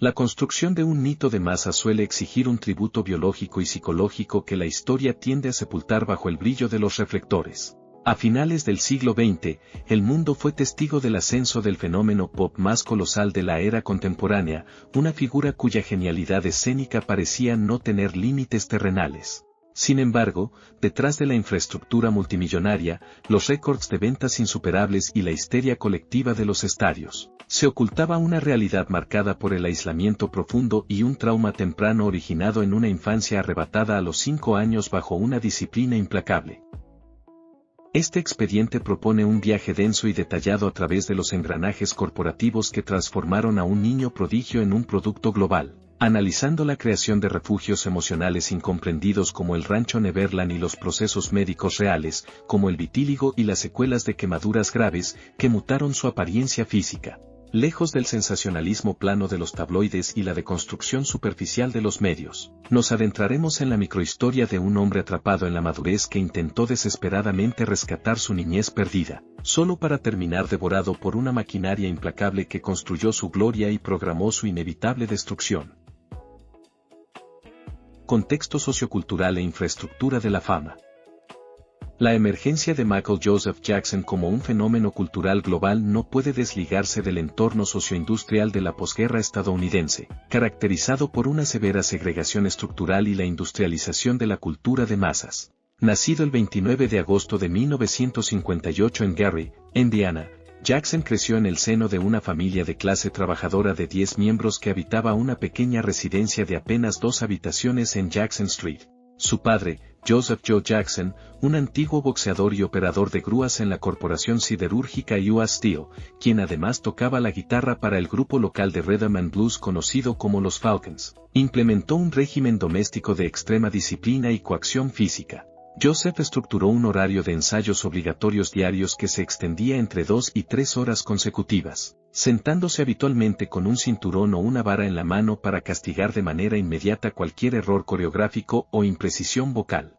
La construcción de un mito de masa suele exigir un tributo biológico y psicológico que la historia tiende a sepultar bajo el brillo de los reflectores. A finales del siglo XX, el mundo fue testigo del ascenso del fenómeno pop más colosal de la era contemporánea, una figura cuya genialidad escénica parecía no tener límites terrenales. Sin embargo, detrás de la infraestructura multimillonaria, los récords de ventas insuperables y la histeria colectiva de los estadios, se ocultaba una realidad marcada por el aislamiento profundo y un trauma temprano originado en una infancia arrebatada a los 5 años bajo una disciplina implacable. Este expediente propone un viaje denso y detallado a través de los engranajes corporativos que transformaron a un niño prodigio en un producto global, analizando la creación de refugios emocionales incomprendidos como el rancho Neverland y los procesos médicos reales, como el vitíligo y las secuelas de quemaduras graves, que mutaron su apariencia física. Lejos del sensacionalismo plano de los tabloides y la deconstrucción superficial de los medios, nos adentraremos en la microhistoria de un hombre atrapado en la madurez que intentó desesperadamente rescatar su niñez perdida, solo para terminar devorado por una maquinaria implacable que construyó su gloria y programó su inevitable destrucción. Contexto sociocultural e infraestructura de la fama. La emergencia de Michael Joseph Jackson como un fenómeno cultural global no puede desligarse del entorno socioindustrial de la posguerra estadounidense, caracterizado por una severa segregación estructural y la industrialización de la cultura de masas. Nacido el 29 de agosto de 1958 en Gary, Indiana, Jackson creció en el seno de una familia de clase trabajadora de 10 miembros que habitaba una pequeña residencia de apenas 2 habitaciones en Jackson Street. Su padre, Joseph Joe Jackson, un antiguo boxeador y operador de grúas en la corporación siderúrgica US Steel, quien además tocaba la guitarra para el grupo local de rhythm and blues conocido como los Falcons, implementó un régimen doméstico de extrema disciplina y coacción física. Joseph estructuró un horario de ensayos obligatorios diarios que se extendía entre 2 y 3 horas consecutivas, sentándose habitualmente con un cinturón o una vara en la mano para castigar de manera inmediata cualquier error coreográfico o imprecisión vocal.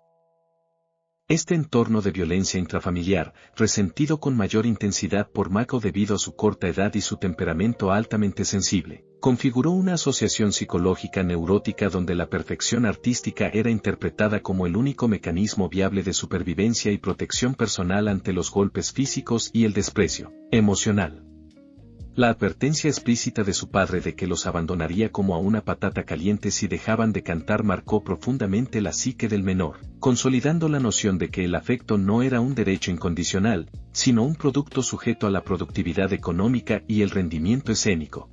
Este entorno de violencia intrafamiliar, resentido con mayor intensidad por Michael debido a su corta edad y su temperamento altamente sensible, configuró una asociación psicológica neurótica donde la perfección artística era interpretada como el único mecanismo viable de supervivencia y protección personal ante los golpes físicos y el desprecio emocional. La advertencia explícita de su padre de que los abandonaría como a una patata caliente si dejaban de cantar marcó profundamente la psique del menor, consolidando la noción de que el afecto no era un derecho incondicional, sino un producto sujeto a la productividad económica y el rendimiento escénico.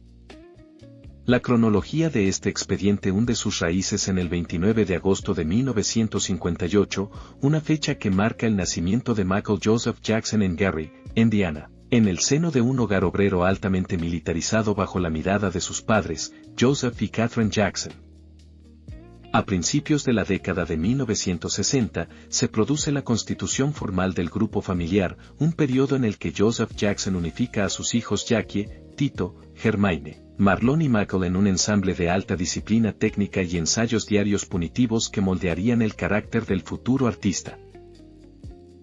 La cronología de este expediente hunde sus raíces en el 29 de agosto de 1958, una fecha que marca el nacimiento de Michael Joseph Jackson en Gary, Indiana, en el seno de un hogar obrero altamente militarizado bajo la mirada de sus padres, Joseph y Catherine Jackson. A principios de la década de 1960, se produce la constitución formal del grupo familiar, un periodo en el que Joseph Jackson unifica a sus hijos Jackie, Tito, Hermione, Marlon y Michael en un ensamble de alta disciplina técnica y ensayos diarios punitivos que moldearían el carácter del futuro artista.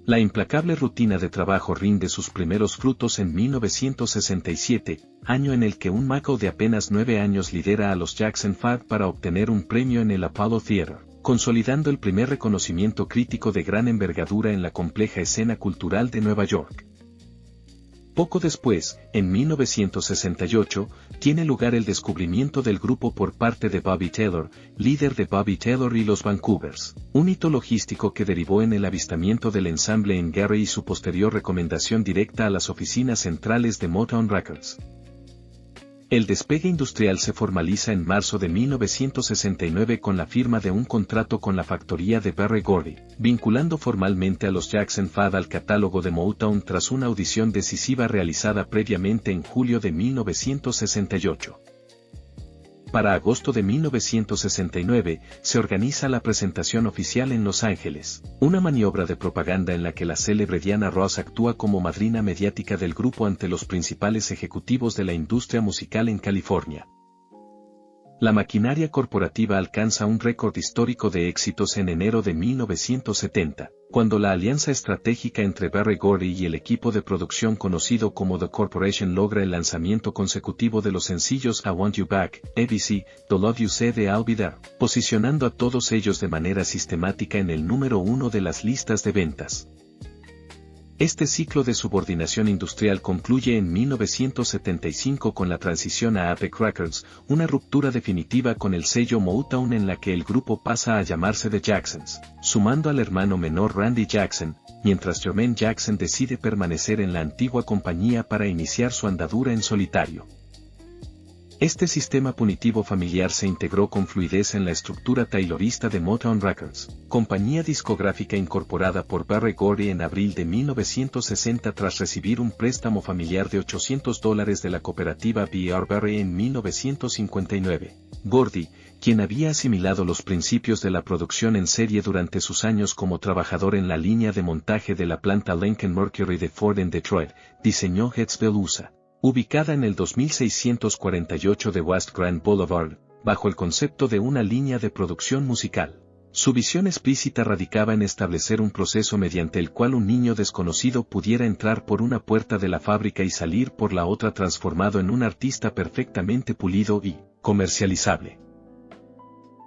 La implacable rutina de trabajo rinde sus primeros frutos en 1967, año en el que un Michael de apenas 9 años lidera a los Jackson 5 para obtener un premio en el Apollo Theater, consolidando el primer reconocimiento crítico de gran envergadura en la compleja escena cultural de Nueva York. Poco después, en 1968, tiene lugar el descubrimiento del grupo por parte de Bobby Taylor, líder de Bobby Taylor y los Vancouvers, un hito logístico que derivó en el avistamiento del ensamble en Gary y su posterior recomendación directa a las oficinas centrales de Motown Records. El despegue industrial se formaliza en marzo de 1969 con la firma de un contrato con la factoría de Berry Gordy, vinculando formalmente a los Jackson 5 al catálogo de Motown tras una audición decisiva realizada previamente en julio de 1968. Para agosto de 1969, se organiza la presentación oficial en Los Ángeles, una maniobra de propaganda en la que la célebre Diana Ross actúa como madrina mediática del grupo ante los principales ejecutivos de la industria musical en California. La maquinaria corporativa alcanza un récord histórico de éxitos en enero de 1970, cuando la alianza estratégica entre Berry Gordy y el equipo de producción conocido como The Corporation logra el lanzamiento consecutivo de los sencillos I Want You Back, ABC, The Love You Said de I'll Be There, posicionando a todos ellos de manera sistemática en el número 1 de las listas de ventas. Este ciclo de subordinación industrial concluye en 1975 con la transición a Epic Records, una ruptura definitiva con el sello Motown en la que el grupo pasa a llamarse The Jacksons, sumando al hermano menor Randy Jackson, mientras Jermaine Jackson decide permanecer en la antigua compañía para iniciar su andadura en solitario. Este sistema punitivo familiar se integró con fluidez en la estructura taylorista de Motown Records, compañía discográfica incorporada por Berry Gordy en abril de 1960 tras recibir un préstamo familiar de $800 de la cooperativa B.R. Berry en 1959. Gordy, quien había asimilado los principios de la producción en serie durante sus años como trabajador en la línea de montaje de la planta Lincoln Mercury de Ford en Detroit, diseñó Headsville, USA, ubicada en el 2648 de West Grand Boulevard, bajo el concepto de una línea de producción musical. Su visión explícita radicaba en establecer un proceso mediante el cual un niño desconocido pudiera entrar por una puerta de la fábrica y salir por la otra transformado en un artista perfectamente pulido y comercializable.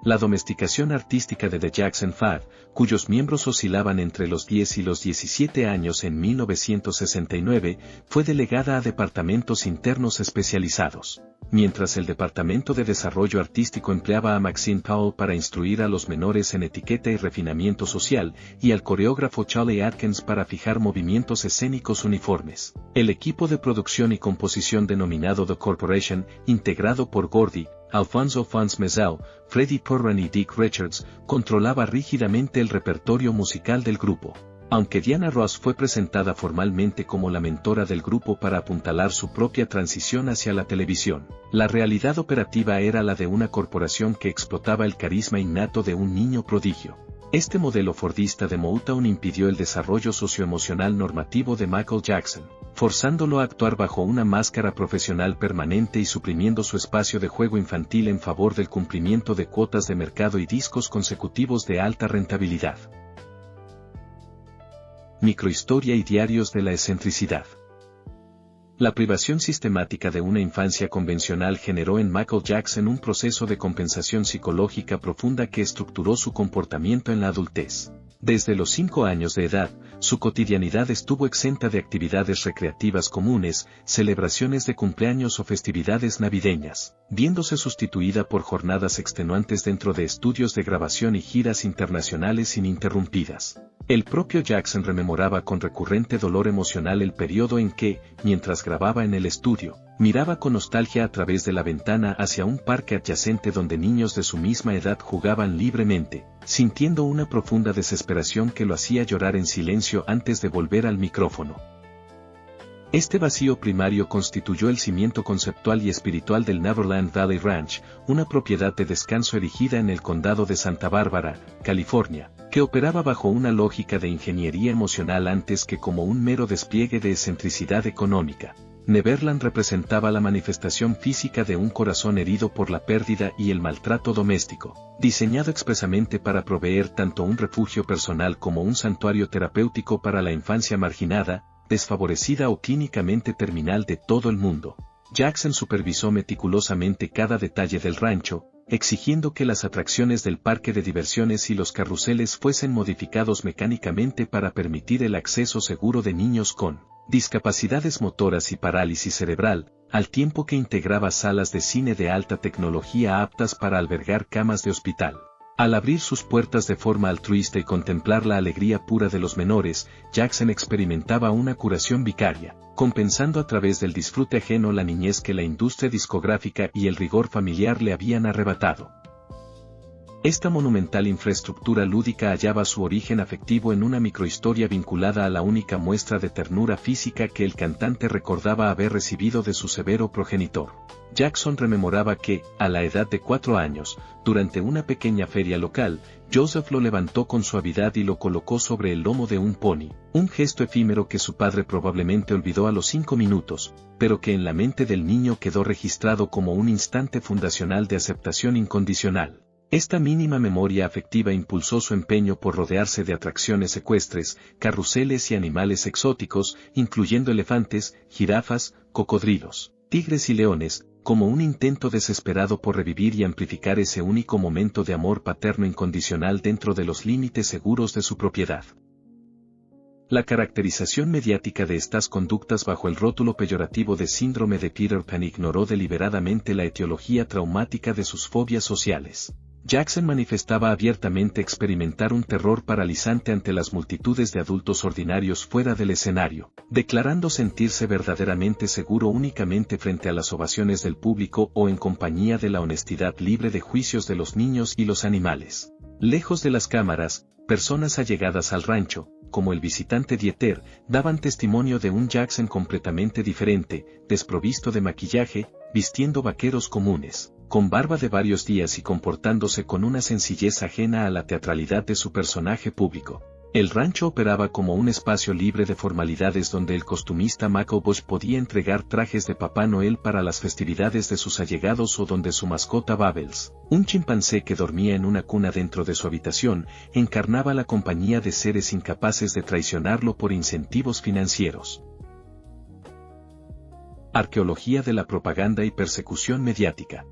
La domesticación artística de The Jackson 5, cuyos miembros oscilaban entre los 10 y los 17 años en 1969, fue delegada a departamentos internos especializados. Mientras el Departamento de Desarrollo Artístico empleaba a Maxine Powell para instruir a los menores en etiqueta y refinamiento social, y al coreógrafo Charlie Atkins para fijar movimientos escénicos uniformes. El equipo de producción y composición denominado The Corporation, integrado por Gordy, Alfonso Fons Mezell, Freddie Purran y Dick Richards, controlaba rígidamente el repertorio musical del grupo. Aunque Diana Ross fue presentada formalmente como la mentora del grupo para apuntalar su propia transición hacia la televisión, la realidad operativa era la de una corporación que explotaba el carisma innato de un niño prodigio. Este modelo fordista de Motown impidió el desarrollo socioemocional normativo de Michael Jackson, forzándolo a actuar bajo una máscara profesional permanente y suprimiendo su espacio de juego infantil en favor del cumplimiento de cuotas de mercado y discos consecutivos de alta rentabilidad. Microhistoria y diarios de la excentricidad. La privación sistemática de una infancia convencional generó en Michael Jackson un proceso de compensación psicológica profunda que estructuró su comportamiento en la adultez. Desde los 5 años de edad, su cotidianidad estuvo exenta de actividades recreativas comunes, celebraciones de cumpleaños o festividades navideñas, viéndose sustituida por jornadas extenuantes dentro de estudios de grabación y giras internacionales ininterrumpidas. El propio Jackson rememoraba con recurrente dolor emocional el periodo en que, mientras grababa en el estudio, miraba con nostalgia a través de la ventana hacia un parque adyacente donde niños de su misma edad jugaban libremente, sintiendo una profunda desesperación que lo hacía llorar en silencio antes de volver al micrófono. Este vacío primario constituyó el cimiento conceptual y espiritual del Neverland Valley Ranch, una propiedad de descanso erigida en el condado de Santa Bárbara, California, que operaba bajo una lógica de ingeniería emocional antes que como un mero despliegue de excentricidad económica. Neverland representaba la manifestación física de un corazón herido por la pérdida y el maltrato doméstico, diseñado expresamente para proveer tanto un refugio personal como un santuario terapéutico para la infancia marginada, desfavorecida o clínicamente terminal de todo el mundo. Jackson supervisó meticulosamente cada detalle del rancho, exigiendo que las atracciones del parque de diversiones y los carruseles fuesen modificados mecánicamente para permitir el acceso seguro de niños con discapacidades motoras y parálisis cerebral, al tiempo que integraba salas de cine de alta tecnología aptas para albergar camas de hospital. Al abrir sus puertas de forma altruista y contemplar la alegría pura de los menores, Jackson experimentaba una curación vicaria, compensando a través del disfrute ajeno la niñez que la industria discográfica y el rigor familiar le habían arrebatado. Esta monumental infraestructura lúdica hallaba su origen afectivo en una microhistoria vinculada a la única muestra de ternura física que el cantante recordaba haber recibido de su severo progenitor. Jackson rememoraba que, a la edad de 4 años, durante una pequeña feria local, Joseph lo levantó con suavidad y lo colocó sobre el lomo de un pony, un gesto efímero que su padre probablemente olvidó a los 5 minutos, pero que en la mente del niño quedó registrado como un instante fundacional de aceptación incondicional. Esta mínima memoria afectiva impulsó su empeño por rodearse de atracciones ecuestres, carruseles y animales exóticos, incluyendo elefantes, jirafas, cocodrilos, tigres y leones, como un intento desesperado por revivir y amplificar ese único momento de amor paterno incondicional dentro de los límites seguros de su propiedad. La caracterización mediática de estas conductas bajo el rótulo peyorativo de síndrome de Peter Pan ignoró deliberadamente la etiología traumática de sus fobias sociales. Jackson manifestaba abiertamente experimentar un terror paralizante ante las multitudes de adultos ordinarios fuera del escenario, declarando sentirse verdaderamente seguro únicamente frente a las ovaciones del público o en compañía de la honestidad libre de juicios de los niños y los animales. Lejos de las cámaras, personas allegadas al rancho, como el visitante Dieter, daban testimonio de un Jackson completamente diferente, desprovisto de maquillaje, vistiendo vaqueros comunes, con barba de varios días y comportándose con una sencillez ajena a la teatralidad de su personaje público. El rancho operaba como un espacio libre de formalidades donde el costumista Michael Bush podía entregar trajes de Papá Noel para las festividades de sus allegados o donde su mascota Bubbles, un chimpancé que dormía en una cuna dentro de su habitación, encarnaba la compañía de seres incapaces de traicionarlo por incentivos financieros. Arqueología de la propaganda y persecución mediática.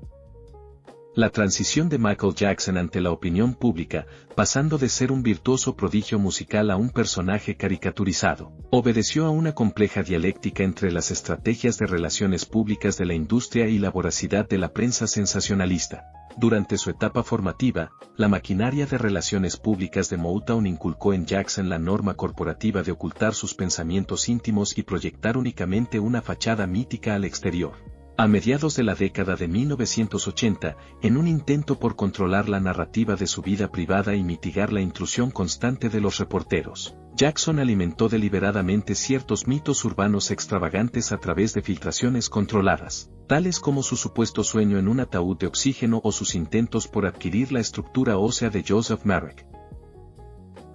La transición de Michael Jackson ante la opinión pública, pasando de ser un virtuoso prodigio musical a un personaje caricaturizado, obedeció a una compleja dialéctica entre las estrategias de relaciones públicas de la industria y la voracidad de la prensa sensacionalista. Durante su etapa formativa, la maquinaria de relaciones públicas de Motown inculcó en Jackson la norma corporativa de ocultar sus pensamientos íntimos y proyectar únicamente una fachada mítica al exterior. A mediados de la década de 1980, en un intento por controlar la narrativa de su vida privada y mitigar la intrusión constante de los reporteros, Jackson alimentó deliberadamente ciertos mitos urbanos extravagantes a través de filtraciones controladas, tales como su supuesto sueño en un ataúd de oxígeno o sus intentos por adquirir la estructura ósea de Joseph Marek.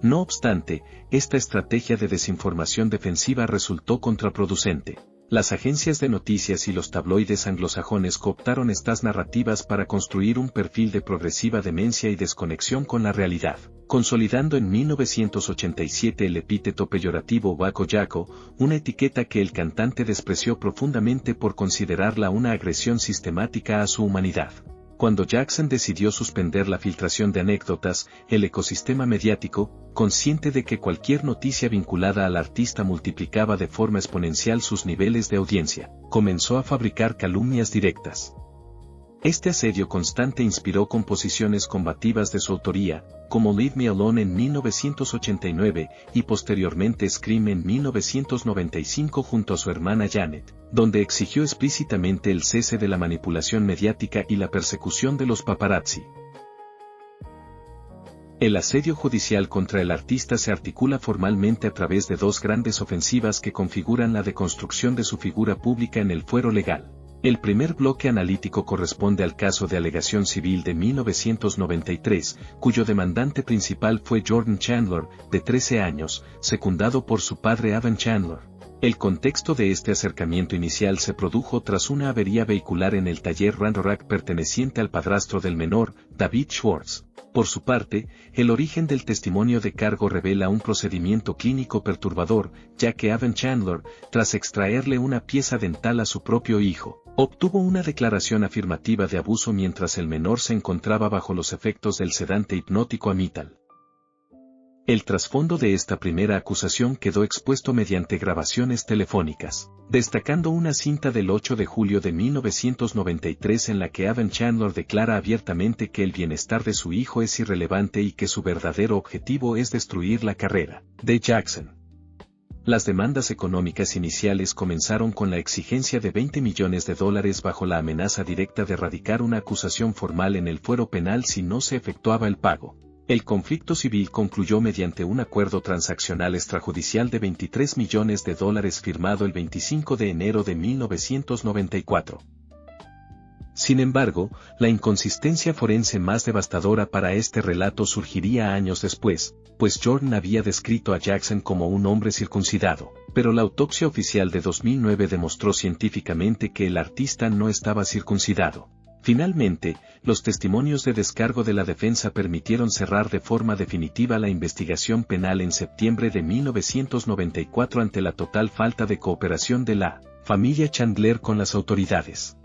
No obstante, esta estrategia de desinformación defensiva resultó contraproducente. Las agencias de noticias y los tabloides anglosajones cooptaron estas narrativas para construir un perfil de progresiva demencia y desconexión con la realidad, consolidando en 1987 el epíteto peyorativo Wacko Jacko, una etiqueta que el cantante despreció profundamente por considerarla una agresión sistemática a su humanidad. Cuando Jackson decidió suspender la filtración de anécdotas, el ecosistema mediático, consciente de que cualquier noticia vinculada al artista multiplicaba de forma exponencial sus niveles de audiencia, comenzó a fabricar calumnias directas. Este asedio constante inspiró composiciones combativas de su autoría, como Leave Me Alone en 1989 y posteriormente Scream en 1995 junto a su hermana Janet, donde exigió explícitamente el cese de la manipulación mediática y la persecución de los paparazzi. El asedio judicial contra el artista se articula formalmente a través de dos grandes ofensivas que configuran la deconstrucción de su figura pública en el fuero legal. El primer bloque analítico corresponde al caso de alegación civil de 1993, cuyo demandante principal fue Jordan Chandler, de 13 años, secundado por su padre Evan Chandler. El contexto de este acercamiento inicial se produjo tras una avería vehicular en el taller Randorrack perteneciente al padrastro del menor, David Schwartz. Por su parte, el origen del testimonio de cargo revela un procedimiento clínico perturbador, ya que Evan Chandler, tras extraerle una pieza dental a su propio hijo, obtuvo una declaración afirmativa de abuso mientras el menor se encontraba bajo los efectos del sedante hipnótico Amital. El trasfondo de esta primera acusación quedó expuesto mediante grabaciones telefónicas, destacando una cinta del 8 de julio de 1993 en la que Evan Chandler declara abiertamente que el bienestar de su hijo es irrelevante y que su verdadero objetivo es destruir la carrera de Jackson. Las demandas económicas iniciales comenzaron con la exigencia de $20 millones bajo la amenaza directa de radicar una acusación formal en el fuero penal si no se efectuaba el pago. El conflicto civil concluyó mediante un acuerdo transaccional extrajudicial de $23 millones firmado el 25 de enero de 1994. Sin embargo, la inconsistencia forense más devastadora para este relato surgiría años después, pues Jordan había descrito a Jackson como un hombre circuncidado, pero la autopsia oficial de 2009 demostró científicamente que el artista no estaba circuncidado. Finalmente, los testimonios de descargo de la defensa permitieron cerrar de forma definitiva la investigación penal en septiembre de 1994 ante la total falta de cooperación de la familia Chandler con las autoridades.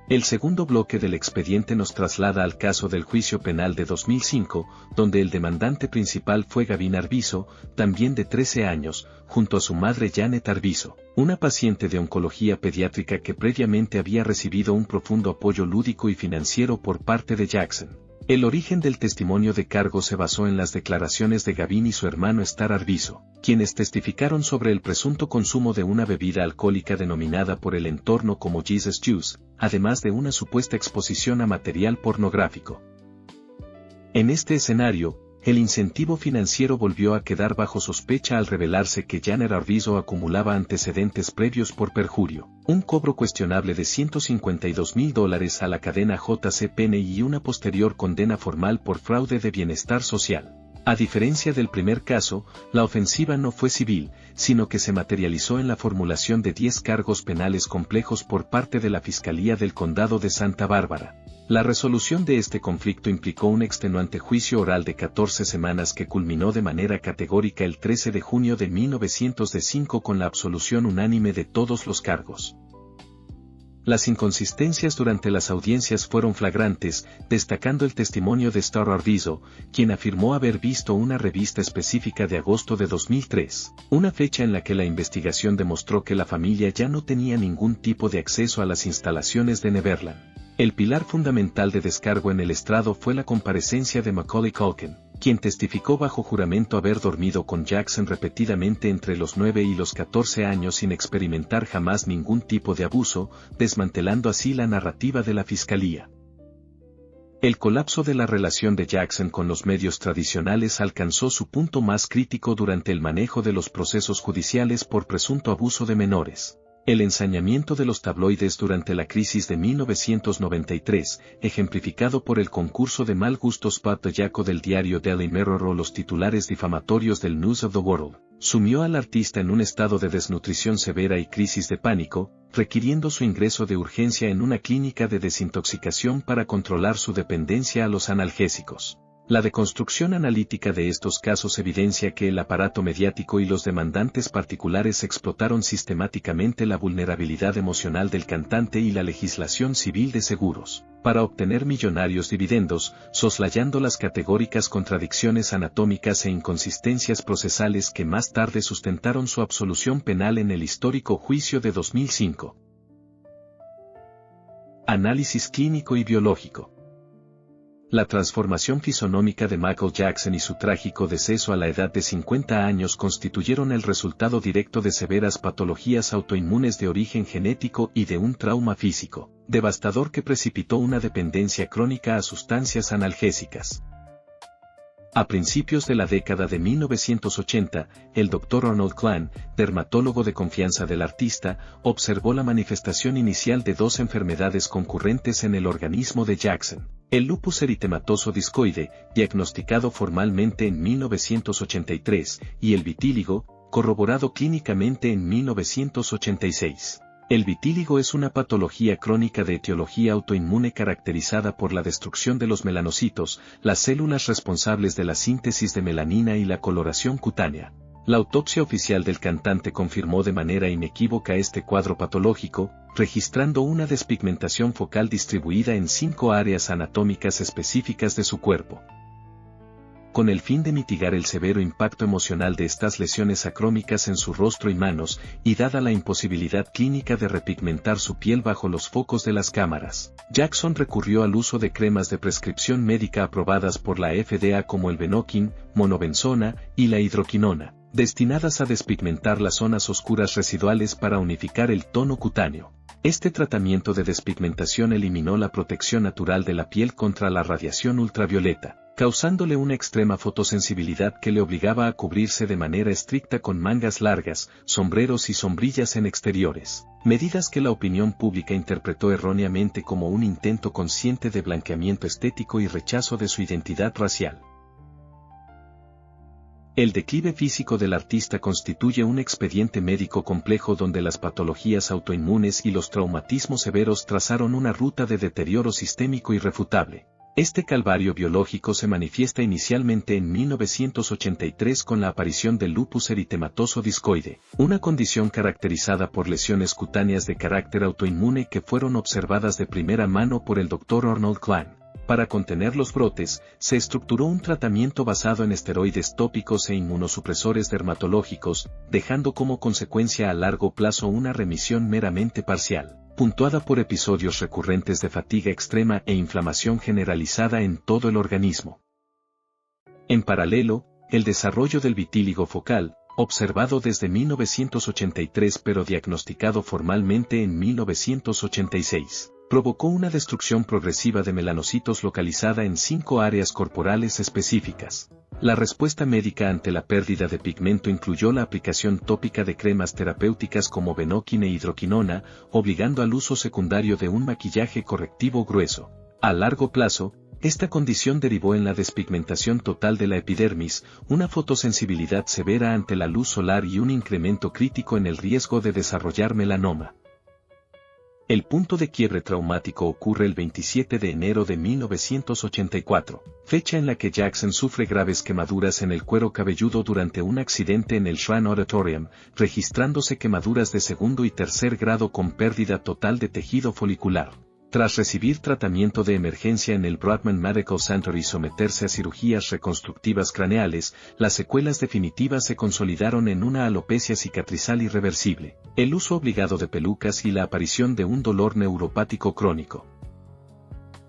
El segundo bloque del expediente nos traslada al caso del juicio penal de 2005, donde el demandante principal fue Gavin Arvizo, también de 13 años, junto a su madre Janet Arvizo, una paciente de oncología pediátrica que previamente había recibido un profundo apoyo lúdico y financiero por parte de Jackson. El origen del testimonio de cargo se basó en las declaraciones de Gavin y su hermano Star Arvizo, quienes testificaron sobre el presunto consumo de una bebida alcohólica denominada por el entorno como Jesus Juice, además de una supuesta exposición a material pornográfico. En este escenario, el incentivo financiero volvió a quedar bajo sospecha al revelarse que Janet Arvizo acumulaba antecedentes previos por perjurio, un cobro cuestionable de $152,000 a la cadena JCPenney y una posterior condena formal por fraude de bienestar social. A diferencia del primer caso, la ofensiva no fue civil, sino que se materializó en la formulación de 10 cargos penales complejos por parte de la Fiscalía del Condado de Santa Bárbara. La resolución de este conflicto implicó un extenuante juicio oral de 14 semanas que culminó de manera categórica el 13 de junio de 1905 con la absolución unánime de todos los cargos. Las inconsistencias durante las audiencias fueron flagrantes, destacando el testimonio de Star Arvizo, quien afirmó haber visto una revista específica de agosto de 2003, una fecha en la que la investigación demostró que la familia ya no tenía ningún tipo de acceso a las instalaciones de Neverland. El pilar fundamental de descargo en el estrado fue la comparecencia de Macaulay Culkin, quien testificó bajo juramento haber dormido con Jackson repetidamente entre los 9 y los 14 años sin experimentar jamás ningún tipo de abuso, desmantelando así la narrativa de la fiscalía. El colapso de la relación de Jackson con los medios tradicionales alcanzó su punto más crítico durante el manejo de los procesos judiciales por presunto abuso de menores. El ensañamiento de los tabloides durante la crisis de 1993, ejemplificado por el concurso de mal gusto Spot Jaco del diario Daily Mirror o los titulares difamatorios del News of the World, sumió al artista en un estado de desnutrición severa y crisis de pánico, requiriendo su ingreso de urgencia en una clínica de desintoxicación para controlar su dependencia a los analgésicos. La deconstrucción analítica de estos casos evidencia que el aparato mediático y los demandantes particulares explotaron sistemáticamente la vulnerabilidad emocional del cantante y la legislación civil de seguros, para obtener millonarios dividendos, soslayando las categóricas contradicciones anatómicas e inconsistencias procesales que más tarde sustentaron su absolución penal en el histórico juicio de 2005. Análisis clínico y biológico. La transformación fisonómica de Michael Jackson y su trágico deceso a la edad de 50 años constituyeron el resultado directo de severas patologías autoinmunes de origen genético y de un trauma físico, devastador que precipitó una dependencia crónica a sustancias analgésicas. A principios de la década de 1980, el Dr. Arnold Klan, dermatólogo de confianza del artista, observó la manifestación inicial de dos enfermedades concurrentes en el organismo de Jackson. El lupus eritematoso discoide, diagnosticado formalmente en 1983, y el vitíligo, corroborado clínicamente en 1986. El vitíligo es una patología crónica de etiología autoinmune caracterizada por la destrucción de los melanocitos, las células responsables de la síntesis de melanina y la coloración cutánea. La autopsia oficial del cantante confirmó de manera inequívoca este cuadro patológico, registrando una despigmentación focal distribuida en 5 áreas anatómicas específicas de su cuerpo. Con el fin de mitigar el severo impacto emocional de estas lesiones acrómicas en su rostro y manos, y dada la imposibilidad clínica de repigmentar su piel bajo los focos de las cámaras, Jackson recurrió al uso de cremas de prescripción médica aprobadas por la FDA como el Venoquin, monobenzona y la hidroquinona, destinadas a despigmentar las zonas oscuras residuales para unificar el tono cutáneo. Este tratamiento de despigmentación eliminó la protección natural de la piel contra la radiación ultravioleta, causándole una extrema fotosensibilidad que le obligaba a cubrirse de manera estricta con mangas largas, sombreros y sombrillas en exteriores, medidas que la opinión pública interpretó erróneamente como un intento consciente de blanqueamiento estético y rechazo de su identidad racial. El declive físico del artista constituye un expediente médico complejo donde las patologías autoinmunes y los traumatismos severos trazaron una ruta de deterioro sistémico irrefutable. Este calvario biológico se manifiesta inicialmente en 1983 con la aparición del lupus eritematoso discoide, una condición caracterizada por lesiones cutáneas de carácter autoinmune que fueron observadas de primera mano por el Dr. Arnold Klein. Para contener los brotes, se estructuró un tratamiento basado en esteroides tópicos e inmunosupresores dermatológicos, dejando como consecuencia a largo plazo una remisión meramente parcial, puntuada por episodios recurrentes de fatiga extrema e inflamación generalizada en todo el organismo. En paralelo, el desarrollo del vitíligo focal, observado desde 1983 pero diagnosticado formalmente en 1986. Provocó una destrucción progresiva de melanocitos localizada en 5 áreas corporales específicas. La respuesta médica ante la pérdida de pigmento incluyó la aplicación tópica de cremas terapéuticas como Venoquine e hidroquinona, obligando al uso secundario de un maquillaje correctivo grueso. A largo plazo, esta condición derivó en la despigmentación total de la epidermis, una fotosensibilidad severa ante la luz solar y un incremento crítico en el riesgo de desarrollar melanoma. El punto de quiebre traumático ocurre el 27 de enero de 1984, fecha en la que Jackson sufre graves quemaduras en el cuero cabelludo durante un accidente en el Shrine Auditorium, registrándose quemaduras de segundo y tercer grado con pérdida total de tejido folicular. Tras recibir tratamiento de emergencia en el Broadman Medical Center y someterse a cirugías reconstructivas craneales, las secuelas definitivas se consolidaron en una alopecia cicatrizal irreversible, el uso obligado de pelucas y la aparición de un dolor neuropático crónico.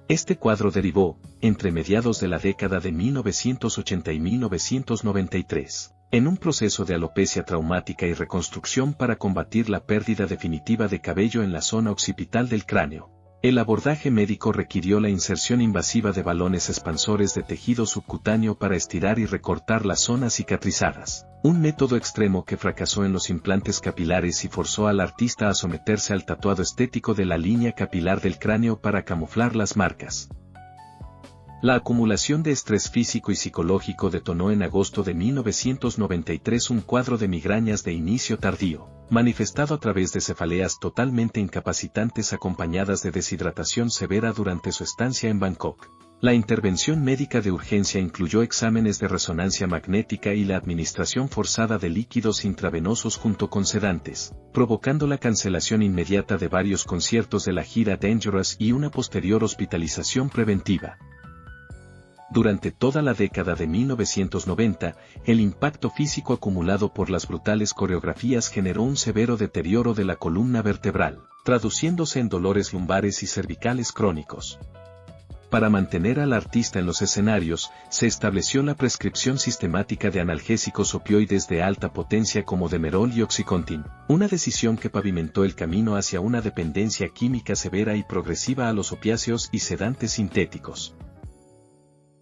Este cuadro derivó, entre mediados de la década de 1980 y 1993, en un proceso de alopecia traumática y reconstrucción para combatir la pérdida definitiva de cabello en la zona occipital del cráneo. El abordaje médico requirió la inserción invasiva de balones expansores de tejido subcutáneo para estirar y recortar las zonas cicatrizadas, un método extremo que fracasó en los implantes capilares y forzó al artista a someterse al tatuado estético de la línea capilar del cráneo para camuflar las marcas. La acumulación de estrés físico y psicológico detonó en agosto de 1993 un cuadro de migrañas de inicio tardío, manifestado a través de cefaleas totalmente incapacitantes acompañadas de deshidratación severa durante su estancia en Bangkok. La intervención médica de urgencia incluyó exámenes de resonancia magnética y la administración forzada de líquidos intravenosos junto con sedantes, provocando la cancelación inmediata de varios conciertos de la gira Dangerous y una posterior hospitalización preventiva. Durante toda la década de 1990, el impacto físico acumulado por las brutales coreografías generó un severo deterioro de la columna vertebral, traduciéndose en dolores lumbares y cervicales crónicos. Para mantener al artista en los escenarios, se estableció la prescripción sistemática de analgésicos opioides de alta potencia como Demerol y Oxycontin, una decisión que pavimentó el camino hacia una dependencia química severa y progresiva a los opiáceos y sedantes sintéticos.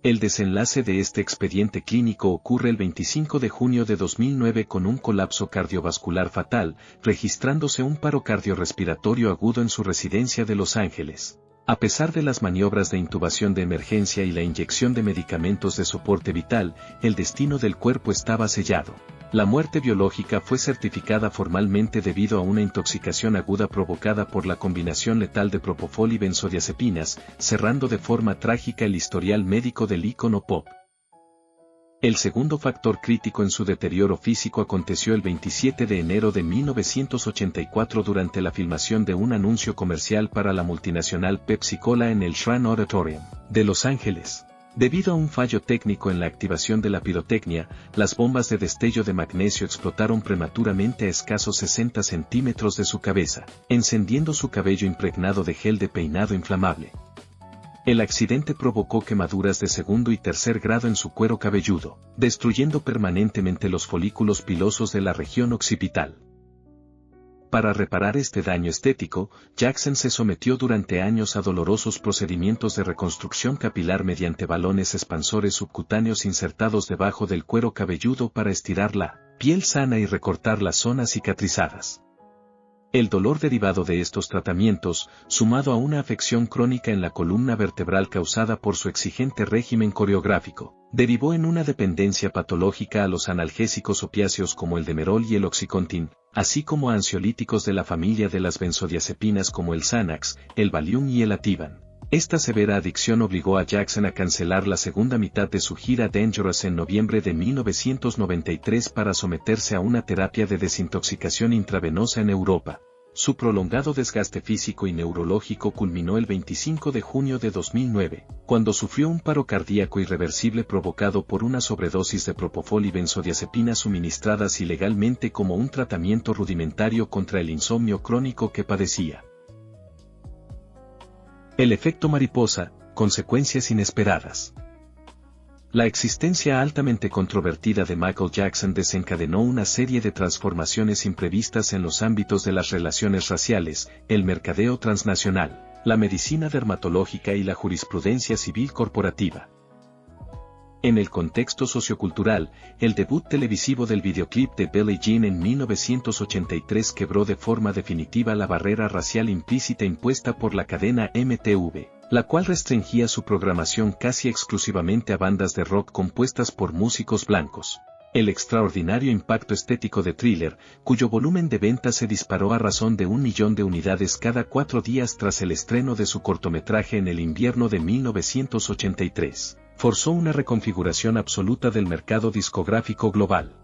El desenlace de este expediente clínico ocurre el 25 de junio de 2009 con un colapso cardiovascular fatal, registrándose un paro cardiorrespiratorio agudo en su residencia de Los Ángeles. A pesar de las maniobras de intubación de emergencia y la inyección de medicamentos de soporte vital, el destino del cuerpo estaba sellado. La muerte biológica fue certificada formalmente debido a una intoxicación aguda provocada por la combinación letal de propofol y benzodiazepinas, cerrando de forma trágica el historial médico del ícono pop. El segundo factor crítico en su deterioro físico aconteció el 27 de enero de 1984 durante la filmación de un anuncio comercial para la multinacional Pepsi-Cola en el Shrine Auditorium de Los Ángeles. Debido a un fallo técnico en la activación de la pirotecnia, las bombas de destello de magnesio explotaron prematuramente a escasos 60 centímetros de su cabeza, encendiendo su cabello impregnado de gel de peinado inflamable. El accidente provocó quemaduras de segundo y tercer grado en su cuero cabelludo, destruyendo permanentemente los folículos pilosos de la región occipital. Para reparar este daño estético, Jackson se sometió durante años a dolorosos procedimientos de reconstrucción capilar mediante balones expansores subcutáneos insertados debajo del cuero cabelludo para estirar la piel sana y recortar las zonas cicatrizadas. El dolor derivado de estos tratamientos, sumado a una afección crónica en la columna vertebral causada por su exigente régimen coreográfico, derivó en una dependencia patológica a los analgésicos opiáceos como el Demerol y el Oxycontin, así como a ansiolíticos de la familia de las benzodiazepinas como el Xanax, el Valium y el Ativan. Esta severa adicción obligó a Jackson a cancelar la segunda mitad de su gira Dangerous en noviembre de 1993 para someterse a una terapia de desintoxicación intravenosa en Europa. Su prolongado desgaste físico y neurológico culminó el 25 de junio de 2009, cuando sufrió un paro cardíaco irreversible provocado por una sobredosis de propofol y benzodiazepinas suministradas ilegalmente como un tratamiento rudimentario contra el insomnio crónico que padecía. El efecto mariposa, consecuencias inesperadas. La existencia altamente controvertida de Michael Jackson desencadenó una serie de transformaciones imprevistas en los ámbitos de las relaciones raciales, el mercadeo transnacional, la medicina dermatológica y la jurisprudencia civil corporativa. En el contexto sociocultural, el debut televisivo del videoclip de Billie Jean en 1983 quebró de forma definitiva la barrera racial implícita impuesta por la cadena MTV, la cual restringía su programación casi exclusivamente a bandas de rock compuestas por músicos blancos. El extraordinario impacto estético de Thriller, cuyo volumen de ventas se disparó a razón de 1 millón de unidades cada 4 días tras el estreno de su cortometraje en el invierno de 1983, forzó una reconfiguración absoluta del mercado discográfico global.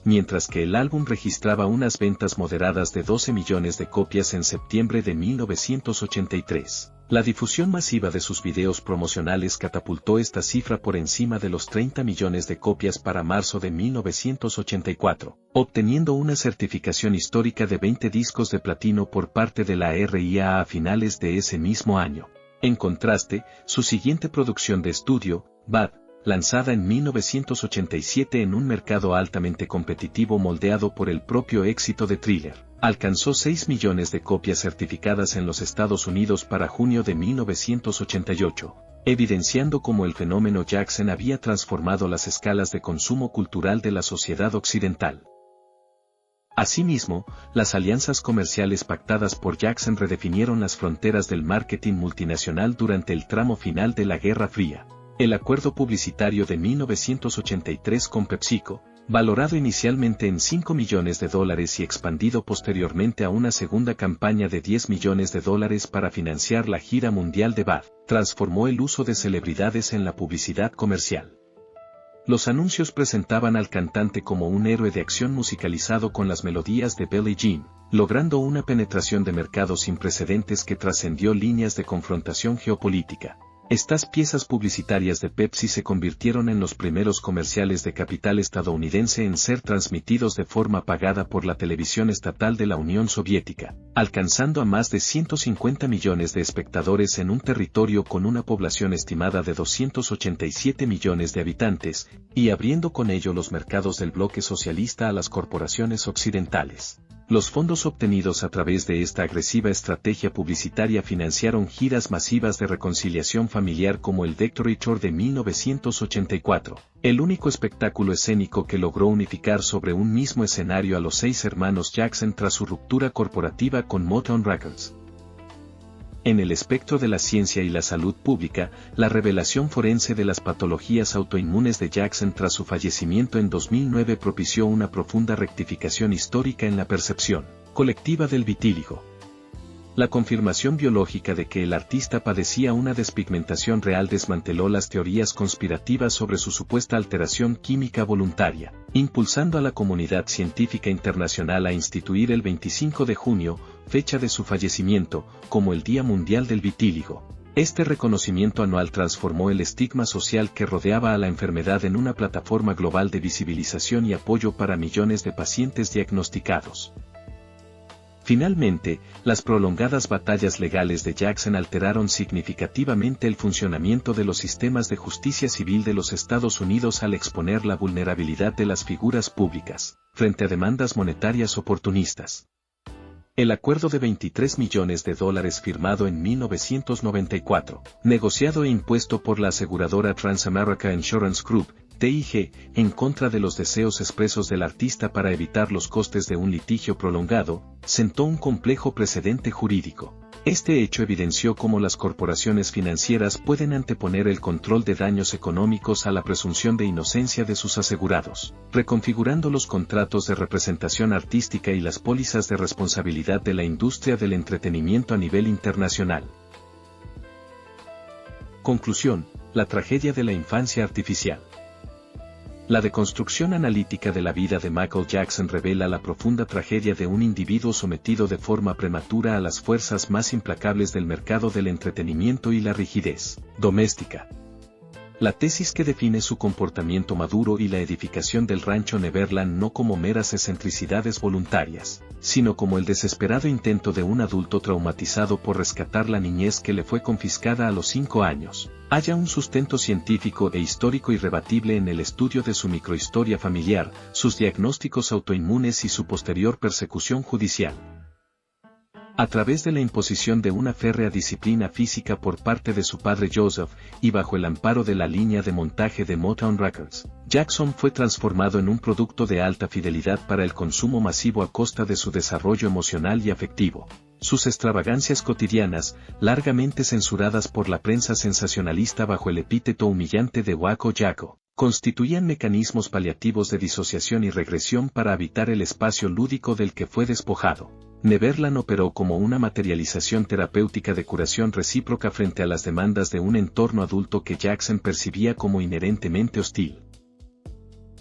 Mientras que el álbum registraba unas ventas moderadas de 12 millones de copias en septiembre de 1983, la difusión masiva de sus videos promocionales catapultó esta cifra por encima de los 30 millones de copias para marzo de 1984, obteniendo una certificación histórica de 20 discos de platino por parte de la RIAA a finales de ese mismo año. En contraste, su siguiente producción de estudio, Bad, lanzada en 1987 en un mercado altamente competitivo moldeado por el propio éxito de Thriller, alcanzó 6 millones de copias certificadas en los Estados Unidos para junio de 1988, evidenciando cómo el fenómeno Jackson había transformado las escalas de consumo cultural de la sociedad occidental. Asimismo, las alianzas comerciales pactadas por Jackson redefinieron las fronteras del marketing multinacional durante el tramo final de la Guerra Fría. El acuerdo publicitario de 1983 con PepsiCo, valorado inicialmente en $5 millones y expandido posteriormente a una segunda campaña de $10 millones para financiar la gira mundial de Bad, transformó el uso de celebridades en la publicidad comercial. Los anuncios presentaban al cantante como un héroe de acción musicalizado con las melodías de Billie Jean, logrando una penetración de mercado sin precedentes que trascendió líneas de confrontación geopolítica. Estas piezas publicitarias de Pepsi se convirtieron en los primeros comerciales de capital estadounidense en ser transmitidos de forma pagada por la televisión estatal de la Unión Soviética, alcanzando a más de 150 millones de espectadores en un territorio con una población estimada de 287 millones de habitantes, y abriendo con ello los mercados del bloque socialista a las corporaciones occidentales. Los fondos obtenidos a través de esta agresiva estrategia publicitaria financiaron giras masivas de reconciliación familiar como el Victory Tour de 1984, el único espectáculo escénico que logró unificar sobre un mismo escenario a los 6 hermanos Jackson tras su ruptura corporativa con Motown Records. En el espectro de la ciencia y la salud pública, la revelación forense de las patologías autoinmunes de Jackson tras su fallecimiento en 2009 propició una profunda rectificación histórica en la percepción colectiva del vitíligo. La confirmación biológica de que el artista padecía una despigmentación real desmanteló las teorías conspirativas sobre su supuesta alteración química voluntaria, impulsando a la comunidad científica internacional a instituir el 25 de junio, fecha de su fallecimiento, como el Día Mundial del Vitíligo. Este reconocimiento anual transformó el estigma social que rodeaba a la enfermedad en una plataforma global de visibilización y apoyo para millones de pacientes diagnosticados. Finalmente, las prolongadas batallas legales de Jackson alteraron significativamente el funcionamiento de los sistemas de justicia civil de los Estados Unidos al exponer la vulnerabilidad de las figuras públicas, frente a demandas monetarias oportunistas. El acuerdo de $23 millones firmado en 1994, negociado e impuesto por la aseguradora Transamerica Insurance Group, TIG, en contra de los deseos expresos del artista para evitar los costes de un litigio prolongado, sentó un complejo precedente jurídico. Este hecho evidenció cómo las corporaciones financieras pueden anteponer el control de daños económicos a la presunción de inocencia de sus asegurados, reconfigurando los contratos de representación artística y las pólizas de responsabilidad de la industria del entretenimiento a nivel internacional. Conclusión: la tragedia de la infancia artificial. La deconstrucción analítica de la vida de Michael Jackson revela la profunda tragedia de un individuo sometido de forma prematura a las fuerzas más implacables del mercado del entretenimiento y la rigidez doméstica. La tesis que define su comportamiento maduro y la edificación del rancho Neverland no como meras excentricidades voluntarias, sino como el desesperado intento de un adulto traumatizado por rescatar la niñez que le fue confiscada a los 5 años, halla un sustento científico e histórico irrebatible en el estudio de su microhistoria familiar, sus diagnósticos autoinmunes y su posterior persecución judicial. A través de la imposición de una férrea disciplina física por parte de su padre Joseph, y bajo el amparo de la línea de montaje de Motown Records, Jackson fue transformado en un producto de alta fidelidad para el consumo masivo a costa de su desarrollo emocional y afectivo. Sus extravagancias cotidianas, largamente censuradas por la prensa sensacionalista bajo el epíteto humillante de Waco Jacko, constituían mecanismos paliativos de disociación y regresión para habitar el espacio lúdico del que fue despojado. Neverland operó como una materialización terapéutica de curación recíproca frente a las demandas de un entorno adulto que Jackson percibía como inherentemente hostil.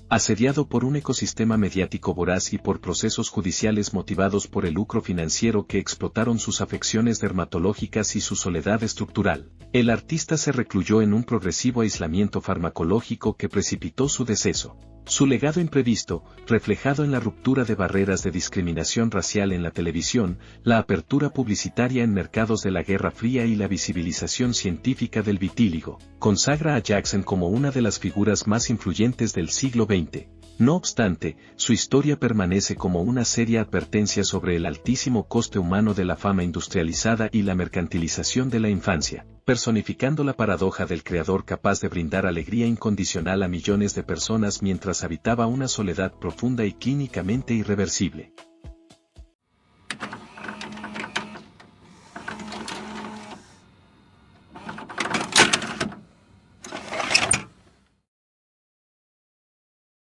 Asediado por un ecosistema mediático voraz y por procesos judiciales motivados por el lucro financiero que explotaron sus afecciones dermatológicas y su soledad estructural, el artista se recluyó en un progresivo aislamiento farmacológico que precipitó su deceso. Su legado imprevisto, reflejado en la ruptura de barreras de discriminación racial en la televisión, la apertura publicitaria en mercados de la Guerra Fría y la visibilización científica del vitíligo, consagra a Jackson como una de las figuras más influyentes del siglo XX. No obstante, su historia permanece como una seria advertencia sobre el altísimo coste humano de la fama industrializada y la mercantilización de la infancia, personificando la paradoja del creador capaz de brindar alegría incondicional a millones de personas mientras habitaba una soledad profunda y clínicamente irreversible.